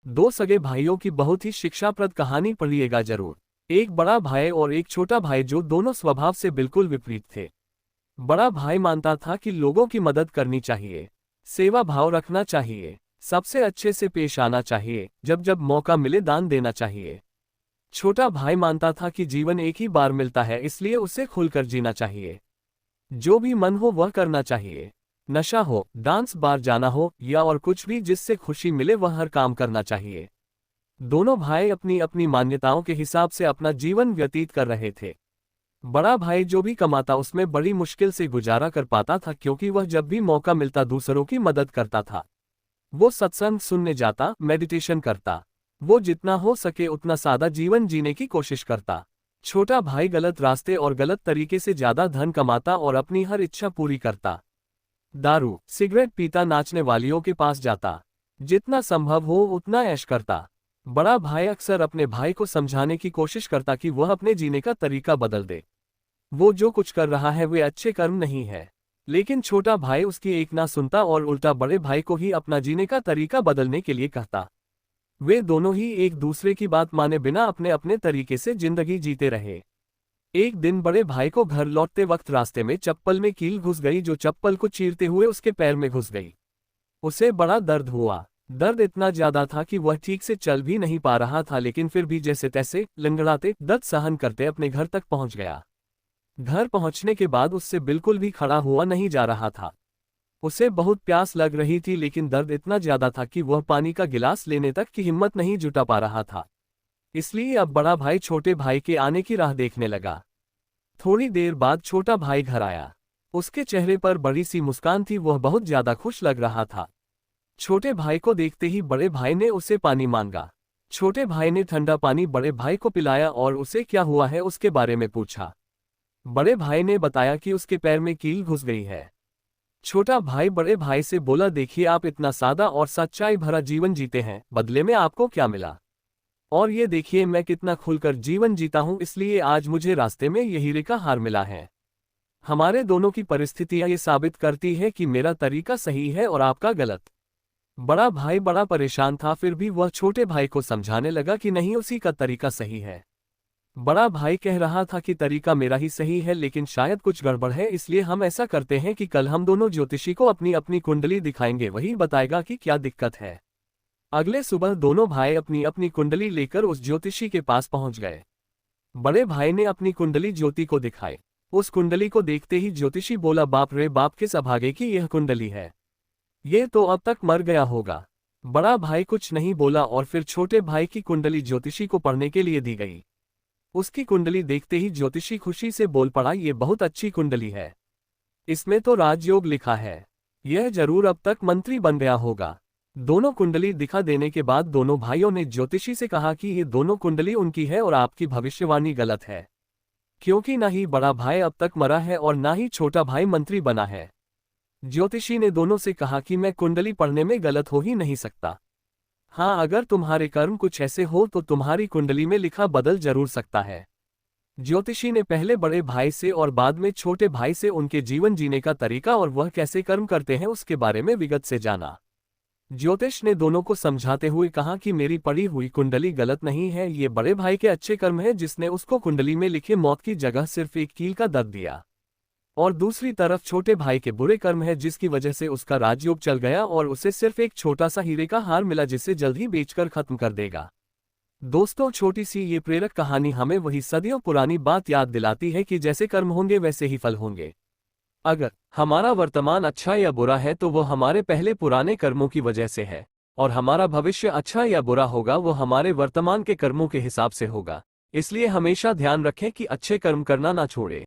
दो सगे भाइयों की बहुत ही शिक्षाप्रद कहानी पढ़िएगा जरूर। एक बड़ा भाई और एक छोटा भाई जो दोनों स्वभाव से बिल्कुल विपरीत थे। बड़ा भाई मानता था कि लोगों की मदद करनी चाहिए, सेवा भाव रखना चाहिए, सबसे अच्छे से पेश आना चाहिए, जब जब मौका मिले दान देना चाहिए। छोटा भाई मानता था कि जीवन एक ही बार मिलता है, इसलिए उसे खुलकर जीना चाहिए। जो भी मन हो वह करना चाहिए। नशा हो, डांस बार जाना हो या और कुछ भी जिससे खुशी मिले वह हर काम करना चाहिए। दोनों भाई अपनी अपनी मान्यताओं के हिसाब से अपना जीवन व्यतीत कर रहे थे। बड़ा भाई जो भी कमाता उसमें बड़ी मुश्किल से गुजारा कर पाता था, क्योंकि वह जब भी मौका मिलता दूसरों की मदद करता था। वो सत्संग सुनने जाता, मेडिटेशन करता। वो जितना हो सके उतना सादा जीवन जीने की कोशिश करता। छोटा भाई गलत रास्ते और गलत तरीके से ज्यादा धन कमाता और अपनी हर इच्छा पूरी करता। दारू सिगरेट पीता, नाचने वालियों के पास जाता, जितना संभव हो उतना ऐश करता। बड़ा भाई अक्सर अपने भाई को समझाने की कोशिश करता कि वह अपने जीने का तरीका बदल दे। वो जो कुछ कर रहा है वे अच्छे कर्म नहीं है। लेकिन छोटा भाई उसकी एक ना सुनता और उल्टा बड़े भाई को ही अपना जीने का तरीका बदलने के लिए कहता। वे दोनों ही एक दूसरे की बात माने बिना अपने अपने तरीके से जिंदगी जीते रहे। एक दिन बड़े भाई को घर लौटते वक्त रास्ते में चप्पल में कील घुस गई, जो चप्पल को चीरते हुए उसके पैर में घुस गई। उसे बड़ा दर्द हुआ। दर्द इतना ज्यादा था कि वह ठीक से चल भी नहीं पा रहा था, लेकिन फिर भी जैसे तैसे लंगड़ाते दर्द सहन करते अपने घर तक पहुंच गया। घर पहुंचने के बाद उससे बिल्कुल भी खड़ा हुआ नहीं जा रहा था। उसे बहुत प्यास लग रही थी, लेकिन दर्द इतना ज्यादा था कि वह पानी का गिलास लेने तक की हिम्मत नहीं जुटा पा रहा था। इसलिए अब बड़ा भाई छोटे भाई के आने की राह देखने लगा। थोड़ी देर बाद छोटा भाई घर आया। उसके चेहरे पर बड़ी सी मुस्कान थी, वह बहुत ज्यादा खुश लग रहा था। छोटे भाई को देखते ही बड़े भाई ने उसे पानी मांगा। छोटे भाई ने ठंडा पानी बड़े भाई को पिलाया और उसे क्या हुआ है उसके बारे में पूछा। बड़े भाई ने बताया कि उसके पैर में कील घुस गई है। छोटा भाई बड़े भाई से बोला, देखिए आप इतना सादा और सच्चाई भरा जीवन जीते हैं, बदले में आपको क्या मिला? और ये देखिए मैं कितना खुलकर जीवन जीता हूं, इसलिए आज मुझे रास्ते में ये हीरे का हार मिला है। हमारे दोनों की परिस्थितियां ये साबित करती है कि मेरा तरीका सही है और आपका गलत। बड़ा भाई बड़ा परेशान था, फिर भी वह छोटे भाई को समझाने लगा कि नहीं, उसी का तरीका सही है। बड़ा भाई कह रहा था कि तरीका मेरा ही सही है, लेकिन शायद कुछ गड़बड़ है, इसलिए हम ऐसा करते हैं कि कल हम दोनों ज्योतिषी को अपनी अपनी कुंडली दिखाएंगे, वही बताएगा कि क्या दिक्कत है। अगले सुबह दोनों भाई अपनी अपनी कुंडली लेकर उस ज्योतिषी के पास पहुंच गए। बड़े भाई ने अपनी कुंडली ज्योति को दिखाई। उस कुंडली को देखते ही ज्योतिषी बोला, बाप रे बाप, किस अभागे की यह कुंडली है, ये तो अब तक मर गया होगा। बड़ा भाई कुछ नहीं बोला और फिर छोटे भाई की कुंडली ज्योतिषी को पढ़ने के लिए दी गई। उसकी कुंडली देखते ही ज्योतिषी खुशी से बोल पड़ा, ये बहुत अच्छी कुंडली है, इसमें तो राजयोग लिखा है, यह जरूर अब तक मंत्री बन गया होगा। दोनों कुंडली दिखा देने के बाद दोनों भाइयों ने ज्योतिषी से कहा कि ये दोनों कुंडली उनकी है और आपकी भविष्यवाणी गलत है, क्योंकि ना ही बड़ा भाई अब तक मरा है और ना ही छोटा भाई मंत्री बना है। ज्योतिषी ने दोनों से कहा कि मैं कुंडली पढ़ने में गलत हो ही नहीं सकता। हाँ, अगर तुम्हारे कर्म कुछ ऐसे हो तो तुम्हारी कुंडली में लिखा बदल जरूर सकता है। ज्योतिषी ने पहले बड़े भाई से और बाद में छोटे भाई से उनके जीवन जीने का तरीका और वह कैसे कर्म करते हैं उसके बारे में विगत से जाना। ज्योतिष ने दोनों को समझाते हुए कहा कि मेरी पढ़ी हुई कुंडली गलत नहीं है, ये बड़े भाई के अच्छे कर्म है जिसने उसको कुंडली में लिखे मौत की जगह सिर्फ एक कील का दर्द दिया, और दूसरी तरफ छोटे भाई के बुरे कर्म है जिसकी वजह से उसका राजयोग चल गया और उसे सिर्फ एक छोटा सा हीरे का हार मिला जिसे जल्द ही बेचकर खत्म कर देगा। दोस्तों, छोटी सी ये प्रेरक कहानी हमें वही सदियों पुरानी बात याद दिलाती है कि जैसे कर्म होंगे वैसे ही फल होंगे। अगर हमारा वर्तमान अच्छा या बुरा है तो वो हमारे पहले पुराने कर्मों की वजह से है, और हमारा भविष्य अच्छा या बुरा होगा वो हमारे वर्तमान के कर्मों के हिसाब से होगा। इसलिए हमेशा ध्यान रखें कि अच्छे कर्म करना ना छोड़े।